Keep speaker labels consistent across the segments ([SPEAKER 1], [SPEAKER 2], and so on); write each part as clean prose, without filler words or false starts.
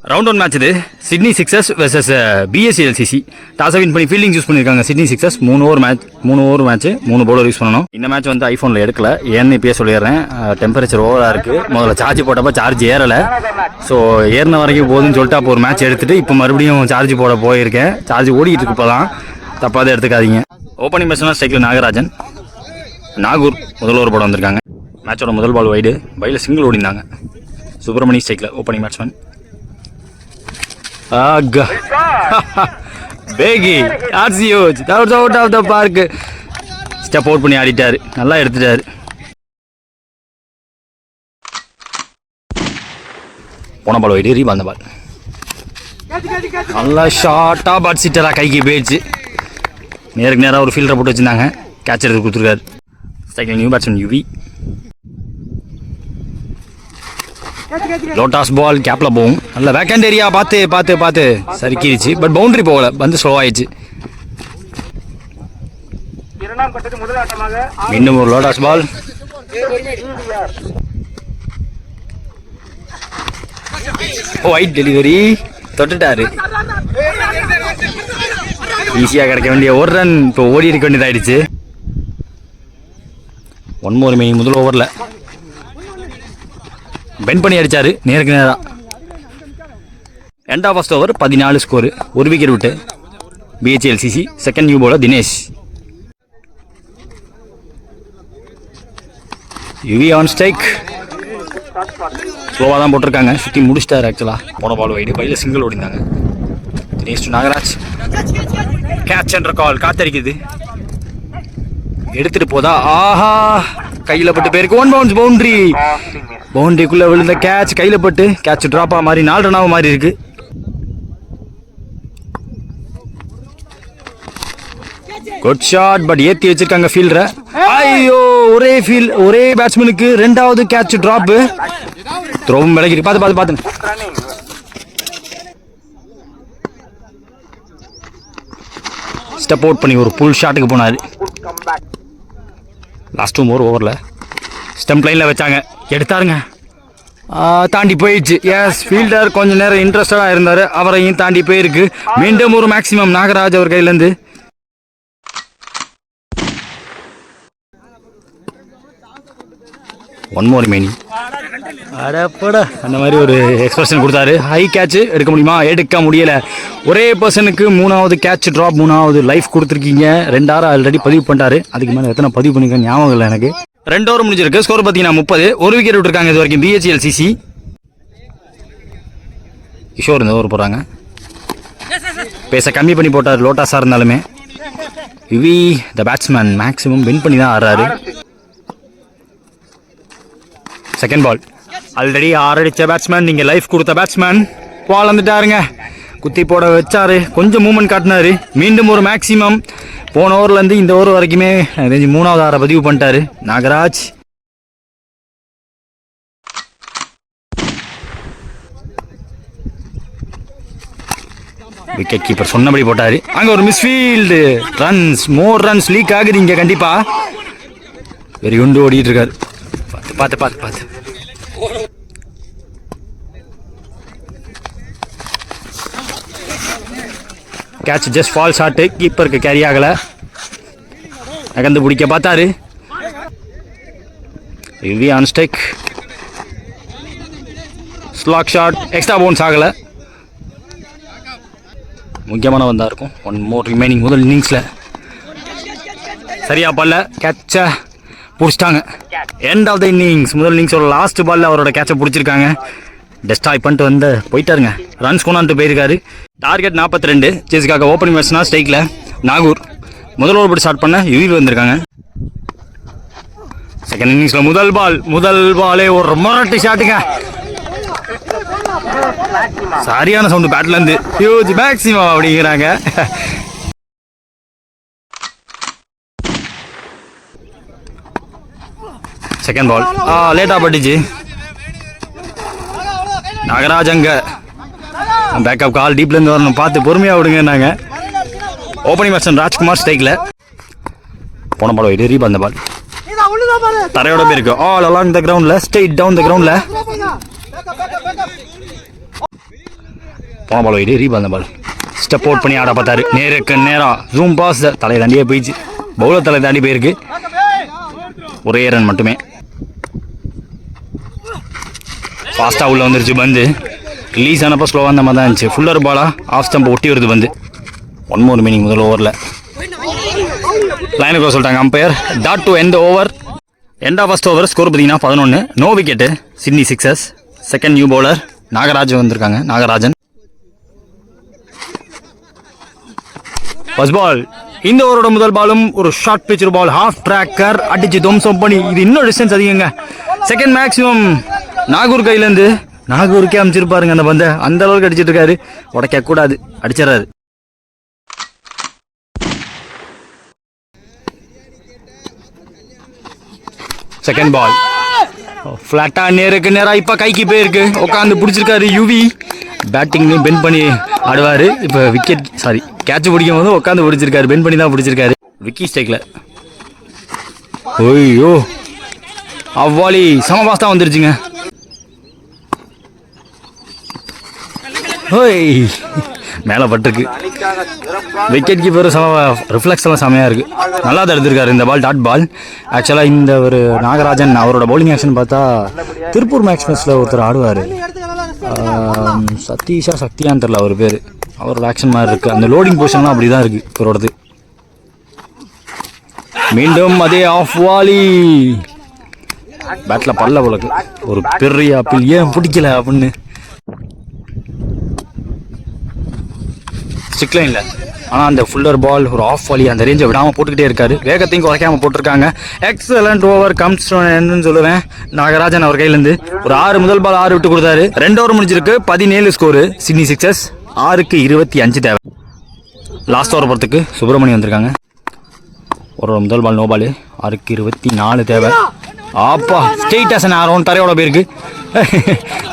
[SPEAKER 1] Round 1 match இது Sydney Sixers versus BSCLCC. Toss win பண்ணி fielding use பண்ணியிருக்காங்க Sydney Sixers. 3 over match 3 bowler use பண்ணணும். இந்த match வந்து ஐஃபோனில் எடுக்கல, ஏன்னு இப்பயே சொல்லிடுறேன். டெம்பரேச்சர் ஓவராக இருக்குது. முதல்ல சார்ஜ் போட்டப்போ சார்ஜ் ஏறலை. ஸோ ஏறின வரைக்கும் போதுன்னு சொல்லிட்டு அப்போ ஒரு மேட்ச் எடுத்துகிட்டு இப்போ மறுபடியும் சார்ஜ் போட போயிருக்கேன். சார்ஜ் ஓடிட்டு இருக்கு. இப்போ தான் தப்பாக எடுத்துக்காதீங்க. ஓப்பனிங் பேட்ஸ்மேன் ஸ்ட்ரைக்கில் நாகராஜன், நாகூர் முதல் ஓவர் போட வந்திருக்காங்க. மேட்சோட முதல் பால் வைடு, பையில் சிங்கிள் ஓடிந்தாங்க. சுப்பிரமணி ஸ்ட்ரைக்கில் opening batsman. Baggy that's huge. That was out of the park. Step out பண்ணி ஆடிட்டாரு, நல்லா எடுத்துட்டாரு. போன பால் வைடு, ரீபால் பால் நல்லா ஷார்ட்டா பட் சிட்டரா கைக்கு போயிடுச்சு. நேருக்கு நேராக ஒரு ஃபீல்டரை போட்டு வச்சுருந்தாங்க, கேட்ச் எடுத்து கொடுத்துருக்காரு. Second new batsman Yuvi. லோட்டாஸ் பால் கேப்ல போகும், நல்ல வேக்கண்ட் ஏரியா பார்த்து சறுக்கிடுச்சு. பட் பவுண்டரி போகல, வந்து ஸ்லோ ஆயிடுச்சு. மீண்டும் ஒரு லோட்டாஸ் பால். White delivery, தொட்டுட்டாரு. ஈஸியா கிடைக்க வேண்டிய ஒரு ரன் இப்போ ஓடி இருக்க வேண்டியதாயிடுச்சு. 1 more remaining முதல் ஓவரில் பென் பண்ணி அடிச்சாரு நேருக்கு நேரா. End of first over 14 score, 1 wicket விட்டு. BHCLCC second new bowler Dinesh. Yuvi on strike, ஸ்லோவாக தான் போட்டிருக்காங்க, சுற்றி முடிச்சிட்டாரு. ஆக்சுவலாக போன பால் வைடு, பையில் சிங்கிள் ஓடிந்தாங்க. தினேஷ் டு நாகராஜ், கேட்ச் என்ற கால் காத்தடிக்குது. எடுத்துட்டு போதா, ஆஹா கையில் பட்டு பேருக்கு 1 bounce பவுண்டரி. பவுண்டரிக்குள்ள விழுந்த கேட்ச் கையில பட்டு கேட்ச் டிராப்பா மாதிரி 4 ரன்னாக மாதிரி இருக்கு. குட் ஷாட், பட் ஏத்தி வச்சிருக்காங்க ஃபீல்டரை. ஐயோ, ஒரே பேட்ஸ்மேனுக்கு 2வது கேட்ச் டிராப். த்ரோவும் விலகி பார்த்து ஸ்டெப் அவுட் பண்ணி ஒரு புல் ஷாட்டுக்கு போனாரு. லாஸ்ட் 2 more ஓவரில் ஸ்டம்ப் லைனில் வச்சாங்க, எடுத்தாருங்க, தாண்டி போயிடுச்சு. எஸ், ஃபீல்டர் கொஞ்சம் நேரம் இன்ட்ரெஸ்டடாக இருந்தார், அவரையும் தாண்டி போயிருக்கு. மீண்டும் ஒரு மேக்ஸிமம் நாகராஜ் அவர் கையிலேருந்து. ஒன் மோர் மெனி அடப்பட அந்த மாதிரி ஒரு எக்ஸ்பிரஷன் கொடுத்தாரு. ஹை கேட்ச் எடுக்க முடியுமா? எடுக்க முடியலை. ஒரே பர்சனுக்கு 3வது கேட்ச் ட்ராப், 3வது லைஃப் கொடுத்துருக்கீங்க. 2 hour ஆல்ரெடி பதிவு பண்ணிட்டாரு. அதுக்கு மேலே எத்தனை பதிவு பண்ணிக்க ஞாபகம் இல்லை எனக்கு. 2 over முடிஞ்சிருக்கு. ஸ்கோர் பார்த்தீங்கன்னா 30, 1 விக்கெட் விட்டுருக்காங்க இது வரைக்கும் பிஹெச்எல்சிசி. கிஷோர் இந்த ஓவர் போடுறாங்க, பேச கம்மி பண்ணி போட்டார் லோட்டாஸாக இருந்தாலுமே. UV the batsman maximum win பண்ணி தான் ஆடுறாரு. செகண்ட் பால், ஆல்ரெடி ஆறடிச்ச பேட்ஸ்மேன், நீங்கள் லைஃப் கொடுத்த பேட்ஸ்மேன் பால் வந்துட்டாருங்க. குத்தி போட வச்சாரு, கொஞ்சம் மூவ்மெண்ட் காட்டினாரு. மீண்டும் ஒரு மேக்ஸிமம். போன ஓவர்லேருந்து இந்த ஓவர் வரைக்குமே 3வது ஆரை பதிவு பண்ணிட்டாரு நாகராஜ். விக்கெட் கீப்பர் சொன்னபடி போட்டாரு. அங்கே ஒரு misfield, runs, more runs leak ஆகுது இங்கே கண்டிப்பாக. வெறி உண்டு ஓடிட்டு இருக்காரு. பார்த்து கேட்ச் ஜஸ்ட் ஃபால் ஷாட்டு, கீப்பருக்கு கேரி ஆகலை. நகர்ந்து பிடிக்க பார்த்தாரு. Yuvi on strike, slog shot, extra bounce ஆகலை. முக்கியமான வந்தா இருக்கும். 1 more remaining முதல் இன்னிங்ஸில். சரியா பால்ல கேட்சை பிடிச்சிட்டாங்க. எண்ட் ஆஃப் த இன்னிங்ஸ், முதல் இன்னிங்ஸோட லாஸ்ட் பால்ல அவரோட கேட்சை பிடிச்சிருக்காங்க. டெஸ்டாய் பண்ணிட்டு போயிட்டாருங்க. ரன்ஸ் கொண்டாந்து போயிருக்காரு. டார்கெட் 42. சேஸுக்காக ஓப்பனிங் பேட்ஸ்னா ஸ்ட்ரைக்கில் நாகூர். முதல் ஓவர் போட்டு ஸ்டார்ட் பண்ண யுவி வந்திருக்காங்க. செகண்ட் இன்னிங்ஸில் முதல் பாலே ஒரு மொரட்டி ஷாட்டுங்க. சரியான சவுண்டு பேட்லேருந்து. ஹியூஜ் மேக்ஸிமம் அப்படிங்கிறாங்க. செகண்ட் பால் லேட்டாக பட்டுச்சு. நாகராஜ் அங்கே பேக்கப் கால் டீப்லேருந்து வரணும், பார்த்து பொறுமையாக விடுங்க. நாங்கள் ஓப்பனிங் பேட்ஸ்மேன் ராஜ்குமார் ஸ்ட்ரைக்கில். போன பால் வைடு, ரீபால் அந்த பால் தரையோட போயிருக்கு. ஆல் அலாங் த கிரவுண்டில், ஸ்ட்ரெயிட் டவுன் த கிரவுண்டில். போன பால் வைடு ரீபால் அந்த பால் ஸ்டெப் அவுட் பண்ணி ஆட பார்த்தாரு. நேருக்கு நேரம் ஜூம் பாஸ் தலையை தாண்டியே போயிடுச்சு. பவுலர் தலை தாண்டி போயிருக்கு. ஒரே ரன் மட்டுமே. ஃபாஸ்ட்டாக உள்ளே வந்துருச்சு பந்து. ரிலீஸ் ஆனப்போ ஸ்லோவாக அந்த மாதிரி தான் இருந்துச்சு. ஃபுல்லர் பாலாக ஆஃப் ஸ்டம்ப் ஒட்டி வருது பந்து. 1 more மீனிங் முதல் ஓவரில் லைனுக்கு சொல்லிட்டாங்க umpire. Dot to end over. End of first over. Score பார்த்தீங்கன்னா 11. No wicket. Sydney sixers. Second new bowler Nagarajan வந்திருக்காங்க. Nagarajan first ball. இந்த ஓவரோட முதல் பாலும் ஒரு short pitcher ball. Half tracker அடிச்சு துவம்சம் பண்ணி இது இன்னும் டிஸ்டன்ஸ் அதிகங்க. செகண்ட் மேக்ஸிமம் நாகூர் கையிலேருந்து நாகூருக்கே அமைச்சிருப்பாருங்க அந்த பந்தை. அந்த அளவுக்கு அடிச்சிட்டு இருக்காரு. உடைக்க கூடாது, அடிச்சிடறாரு. செகண்ட் பால் ஃப்ளாட்டா நேருக்கு நேராக இப்போ கைக்கு போயிருக்கு. உட்காந்து பிடிச்சிருக்காரு யுவி. பேட்டிங்லையும் பென் பண்ணி ஆடுவார். இப்போ விக்கெட் கேட்ச் பிடிக்கும் போது உட்காந்து பிடிச்சிருக்காரு. பென் பண்ணி தான் பிடிச்சிருக்காரு. விக்கி ஸ்டேக்கில் ஓய்யோ அவ்வாலி சம பாஸ்தான் வந்துருச்சுங்க. ஓய் மேலே பட்டிருக்கு. விக்கெட் கீப்பர் ரிஃப்ளெக்ஸ் எல்லாம் செமையாக இருக்குது. நல்லா தான் எடுத்திருக்காரு இந்த பால். Dot ball. ஆக்சுவலாக இந்த ஒரு நாகராஜன் அவரோட பவுலிங் ஆக்ஷன் பார்த்தா திருப்பூர் மேக்ஸ்மஸில் ஒருத்தர் ஆடுவார். சதீஷா சக்தியான்னு தெரில அவர் பேர். அவரோட ஆக்ஷன் மாதிரி இருக்குது. அந்த லோடிங் பொசிஷன்லாம் அப்படி தான் இருக்குது இவரோடது. மீண்டும் அதே ஆஃப் வாலி. பேட்டில் பல்ல போலக்கு ஒரு பெரிய ஆப்பிள் ஏன் பிடிக்கல அப்படின்னு ஸ்டிக்லைனில். ஆனால் அந்த ஃபுல்லர் பால் ஒரு ஆஃப் வாலி அந்த ரேஞ்சை விடாமல் போட்டுக்கிட்டே இருக்காரு. வேகத்தையும் குறைக்காமல் போட்டிருக்காங்க. எக்ஸலண்ட் ஓவர் கம்ஸ் என்னன்னு சொல்லுவேன் நாகராஜன் அவர் கையிலேருந்து. ஒரு 6 முதல் பால் 6 விட்டு கொடுத்தாரு. 2 ஓவர் முடிஞ்சிருக்கு. 17 ஸ்கோரு. Sydney sixers. 6க்கு 25 தேவை. லாஸ்ட் ஓவர் போகிறதுக்கு சுப்பிரமணியம் வந்திருக்காங்க. ஒரு முதல் பால் நோ பால். 6க்கு 24 தேவை. ஆப்பா ஸ்ட்ரெயிட் ஆஸ் ஆரோன் தரையோட போயிருக்கு.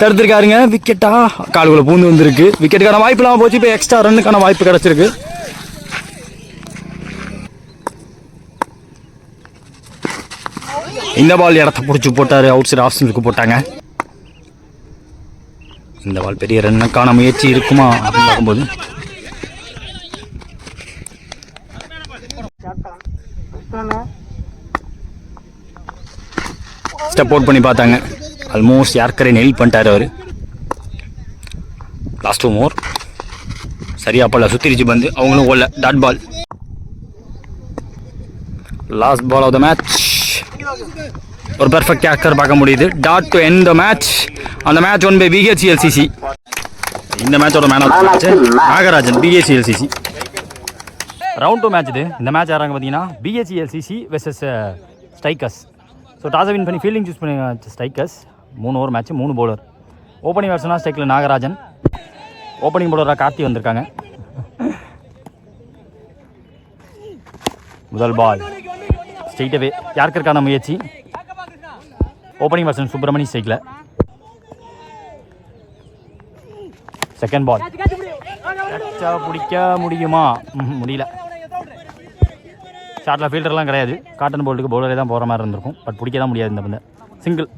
[SPEAKER 1] தடுத்துருக்காருங்க. விக்கெட்டா காலுக்குள்ள பூந்து வந்திருக்கு. விக்கெட்டுக்கான வாய்ப்பு இல்லாமல் போச்சு. இப்போ எக்ஸ்ட்ரா ரன்னுக்கான வாய்ப்பு கிடைச்சிருக்கு. இந்த பால் இடத்த பிடிச்சி போட்டாரு. அவுட் சைட் ஆஃப் ஸ்டம்புக்கு போட்டாங்க. இந்த பால் பெரிய ரன்னுக்கான முயற்சி இருக்குமா அப்படின்னு பார்க்கும்போது ஸ்டெப் அவுட் பண்ணி பார்த்தாங்க. ஆல்மோஸ்ட் யார்கரை நெயில் பண்ணிட்டாரு அவர். Last 2 more. சரியா பல்ல சுத்திரிச்சு பந்து. அவங்களும் ஓடல. Dot ball. Last ball of the match. ஒரு பெர்ஃபெக்ட் யார்கர் பார்க்க முடியுது. Dot to end the match. அந்த மேட்ச் ஒன் பை BHCLCC. இந்த மேட்சோட man of the match Nagarajan BHCLCC. Round 2 match இது. இந்த மேட்ச் யாராங்க பார்த்தீங்கன்னா BHCLCC வெர்சஸ் ஸ்ட்ரைக்கர்ஸ். ஸோ டாஸை வின் பண்ணி ஃபீல்டிங் சூஸ் பண்ணி ஸ்ட்ரைக்கர்ஸ். 3 over match 3 bowler. ஓப்பனிங் பேட்ஸ்மேனாக ஸ்ட்ரைக்கில் நாகராஜன். ஓப்பனிங் பவுலராக கார்த்தி வந்திருக்காங்க. முதல் பால் ஸ்ட்ரெயிட்டவே யாருக்கான முயற்சி. ஓப்பனிங் பேட்ஸ்மேன் சுப்பிரமணி ஸ்ட்ரைக்கில். செகண்ட் பால் பிடிக்க முடியுமா? முடியல. ஷார்ட்டில் ஃபீல்டர்லாம் கிடையாது. காட்டன் போல்ட்டுக்கு பவுலரே தான் போகிற மாதிரி இருந்திருக்கும். பட் பிடிக்க தான் முடியாது இந்த பந்தை. சிங்கிள்.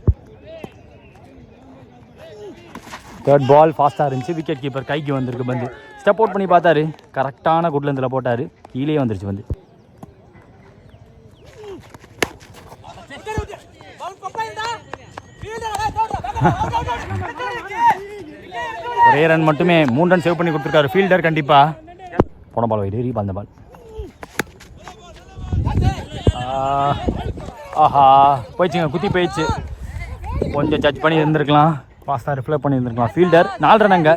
[SPEAKER 1] தேர்ட் பால் ஃபாஸ்ட்டாக இருந்துச்சு. விக்கெட் கீப்பர் கைக்கு வந்திருக்கு பந்து. ஸ்டெப் அவுட் பண்ணி பார்த்தாரு. கரெக்டான குட்லேந்தில் போட்டார். கீழே வந்துருச்சு வந்து. ஒரே ரன் மட்டுமே. 3 ரன் சேவ் பண்ணி கொடுத்துருக்காரு ஃபீல்டர். கண்டிப்பாக போன பால் வைடு ரீபால். அந்த பால் ஆஹா போயிடுச்சுங்க. குத்தி போயிடுச்சு. கொஞ்சம் ஜட்ஜ் பண்ணி இருந்திருக்கலாம். ஃபாஸ்ட்டாக ரிஃப்ளெக்ட் பண்ணி இருந்திருக்கலாம். ஃபீல்டர் 4 ரன் அங்கே.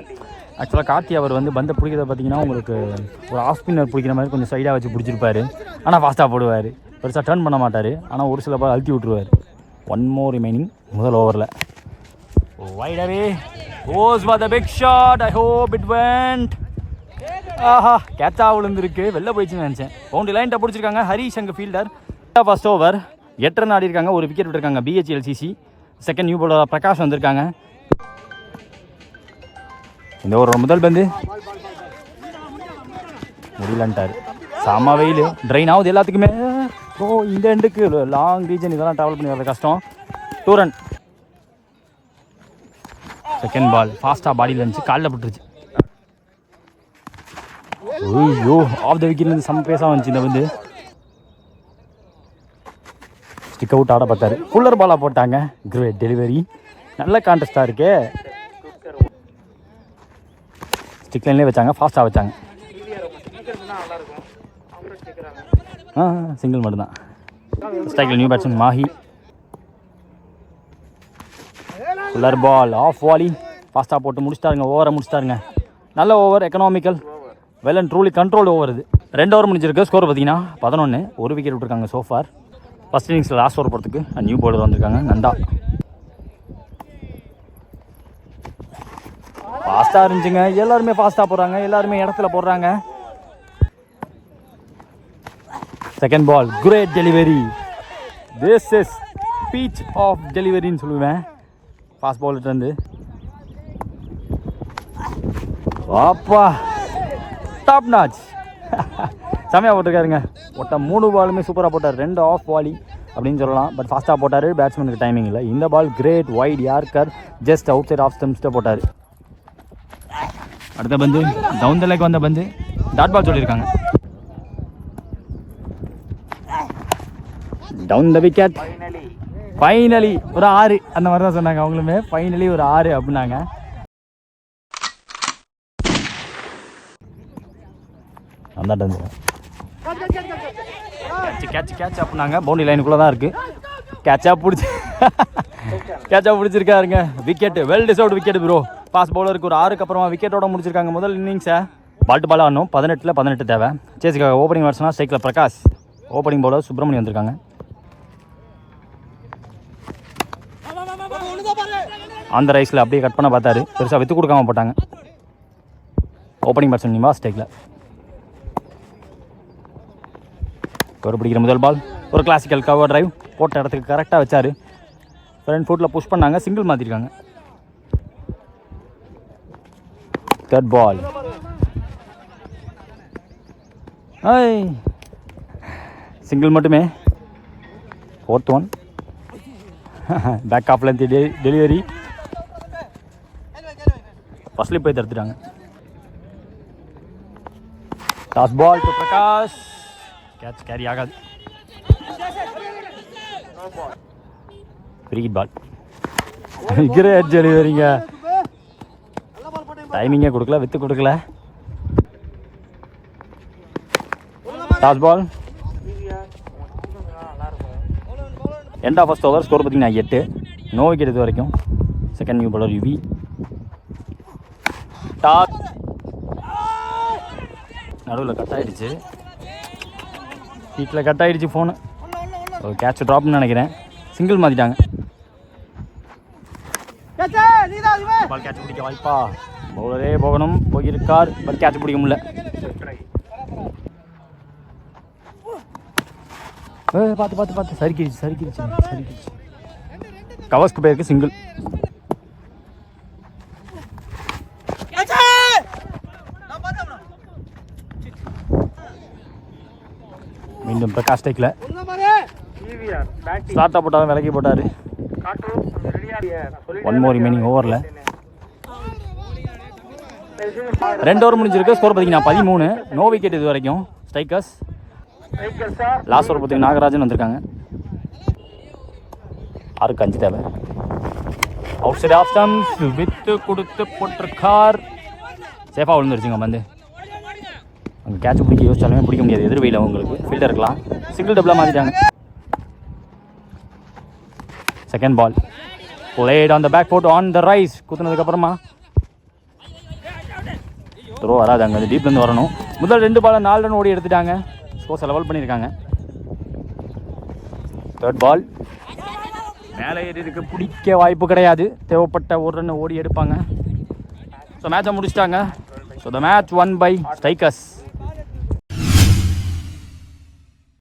[SPEAKER 1] ஆக்சுவலாக கார்த்தி அவர் வந்து பந்தை பிடிக்கிறத பார்த்தீங்கன்னா உங்களுக்கு ஒரு ஆஃப் ஸ்பின்னர் பிடிக்கிற மாதிரி கொஞ்சம் சைடாக வச்சு பிடிச்சிருப்பாரு. ஆனால் ஃபாஸ்ட்டாக போடுவார். பெருசாக டர்ன் பண்ண மாட்டார். ஆனால் ஒரு சில பால் அழுத்தி விட்டுருவார். 1 more ரிமைனிங் முதல் ஓவரில். Wide away goes for the big shot. I hope it went. ஆஹா கேட்சாக விழுந்துருக்கு. வெளில போயிடுச்சுன்னு நினச்சேன். பவுண்டரி லைன்ட்ட பிடிச்சிருக்காங்க. ஹரிஷ் அங்கே ஃபீல்டர். ஃபர்ஸ்ட் ஓவர் 8 ரன் ஆடி இருக்காங்க. ஒரு விக்கெட் விட்டுருக்காங்க BHCLCC. Second new bowler Prakash வந்திருக்காங்க. இந்த ஒரு முதல் பந்து முடியலன்ட்டார். செம்ம வெயில். ட்ரெயின் ஆகுது எல்லாத்துக்குமே. இந்த எண்டுக்கு லாங் ரீஜன் இதெல்லாம் ட்ராவல் பண்ணி வர்றது கஷ்டம். 2 ரன். செகண்ட் பால் ஃபாஸ்ட்டாக பாடியில் இருந்துச்சு. காலில் பட்டுருச்சு. ஐயோ ஆஃப் த விக்கெட்லேருந்து செம்ம பேஸாக வந்துச்சு இந்த வந்து. ஸ்டிக் அவுட் ஆட பார்த்தாரு. ஃபுல்லர் பாலாக போட்டாங்க. Great delivery. நல்ல கான்டெஸ்ட்டாக இருக்கே. ஸ்டிக் லைன்லேயே வச்சாங்க. ஃபாஸ்ட்டாக வச்சாங்க. சிங்கிள் மட்டும்தான். ஸ்ட்ரைக்கில் new batsman Mahi. Fuller ball off volley. ஃபாஸ்ட்டாக போட்டு முடிச்சிட்டாருங்க. ஓவரை முடிச்சிட்டாருங்க. நல்ல over. Economical. Well and truly control over இது. 2 ஓவர் முடிஞ்சிருக்கு. ஸ்கோர் பார்த்தீங்கன்னா 11. ஒரு விக்கெட் விட்டுருக்காங்க சோஃபார். ஃபஸ்ட் இன்னிங்ஸில் லாஸ்ட் ஓவர் போகிறதுக்கு நியூ பவுலர் வந்திருக்காங்க நந்தா. ஃபாஸ்ட்டாக இருந்துச்சுங்க. எல்லாருமே ஃபாஸ்ட்டாக போடுறாங்க. எல்லாருமே இடத்துல போடுறாங்க. Second ball. Great delivery. This is peach of டெலிவரின்னு சொல்லுவேன் ஃபாஸ்ட் பாலர்லேருந்து. அப்பா டாப் நாச். செமையாக போட்டிருக்காருங்க. ஒட்ட 3 பாலுமே சூப்பராக போட்டார். 2 ஆஃப் வாலி அப்படின்னு சொல்லலாம். பட் ஃபாஸ்ட்டாக போட்டார். பேட்ஸ்மேனுக்கு டைமிங் இல்லை. இந்த ball great wide yorker just outside off ஸ்டம்ப்ஸ்ட்டை போட்டார். அடுத்த பந்து டவுன் த லெக் வந்த பந்து. டாட் பால் சொல்லியிருக்காங்க. Down the wicket. ஃபைனலி ஒரு 6 அந்த மாதிரி தான் சொன்னாங்க அவங்களுமே. ஃபைனலி ஒரு 6 அப்படின்னாங்க. அந்த கேட்ச் அப்படின்னாங்க. பவுண்டரி லைனுக்குள்ளே தான் இருக்குது. கேட்சாக பிடிச்சிருக்காருங்க. Wicket. Well deserved wicket bro. Fast பவுலருக்கு ஒரு 6க்கு அப்புறமா விக்கெட்டோட முடிச்சிருக்காங்க முதல் இன்னிங்ஸை. பால் ஆடணும். 18 தேவை. சேஸுக்காக ஓப்பனிங் பேட்ஸ்மேன் ஸ்ட்ரைக்கில் பிரகாஷ். ஓப்பனிங் பவுலர் சுப்பிரமணியம் வந்திருக்காங்க. அந்த ரைஸில் அப்படியே கட் பண்ண பார்த்தாரு. பெருசாக விற்று கொடுக்காம போட்டாங்க. ஓப்பனிங் பேட்ஸ்மேன் நிவாஸ் ஸ்ட்ரைக்கில். கவர் பிடிக்கிற முதல் பால். ஒரு கிளாசிக்கல் கவர் டிரைவ். போட்ட இடத்துக்கு கரெக்டாக வச்சார். ஃப்ரண்ட் ஃபுட்டில் புஷ் பண்ணாங்க. சிங்கிள் மாற்றிருக்காங்க. தேர்ட் பால். சிங்கிள் மட்டுமே. 4th one. Back of length delivery. Firstly போய் தடுத்துட்டாங்க. Toss ball to Prakash. Catch carry ஆகாது. Free ball. கிரேட் டெலிவரிங்க. டைமிங்கே கொடுக்கல. வித்து கொடுக்கல. Toss ball. End of first over. Score பார்த்தீங்கன்னா 8. நோ விக்கெட் இது வரைக்கும். Second new bowler Yuvi. Toss நடுவில் கட் ஆகிடுச்சு. வீட்டில் கட் ஆகிடுச்சு ஃபோனு. ஒரு கேட்ச் ட்ராப்னு நினைக்கிறேன். சிங்கிள் மாற்றிட்டாங்க. பால் கேட்ச் பிடிக்க வாய்ப்பா. பவுலரே போகணும். போயிருக்கார். பட் கேட்ச் பிடிக்க முடியல. பார்த்து சறுக்கிடுச்சு. கவர்ஸ்க்கு போயிருக்கு. சிங்கிள். மீண்டும் பிரகாஷ் ஸ்ட்ரைக்கில். ஸ்டார்ட்டாக போட்டாலும் விலகி போட்டார். 1 more ரிமைனிங் ஓவரில். 2 ஓவர் முடிஞ்சிருக்கு. ஸ்கோர் பார்த்தீங்கன்னா 13. நோ விக்கெட் இது வரைக்கும். ஸ்ட்ரைக்கர்ஸ். லாஸ்ட் ஓவர் பார்த்தீங்கன்னா நாகராஜன் வந்திருக்காங்க. 6க்கு 5 தேவை. Outside off stumps. Width கொடுத்து போட்டிருக்கார். சேஃபாக விழுந்துருச்சுங்க வந்து. அங்கே கேட்ச் பிடிக்க யோசிச்சாலுமே பிடிக்க முடியாது. எதிர்வையில் அவங்களுக்கு ஃபீல்டர் இருக்கலாம். சிங்கிள் டபுளாக மாற்றிட்டாங்க. Second ball. Played on the back foot on the rise. குத்துனதுக்கப்புறமா த்ரோ வராது. அங்கே டீப்லேருந்து வரணும். முதல் 2 பால் 4 ரன் ஓடி எடுத்துட்டாங்க. ஸ்கோர்ஸை லெவல் பண்ணியிருக்காங்க. Third ball. மேலே ஏறிக்கு பிடிக்க வாய்ப்பு கிடையாது. தேவைப்பட்ட 1 ரன் ஓடி எடுப்பாங்க. ஸோ மேட்சை முடிச்சிட்டாங்க. So the match won by Strikers.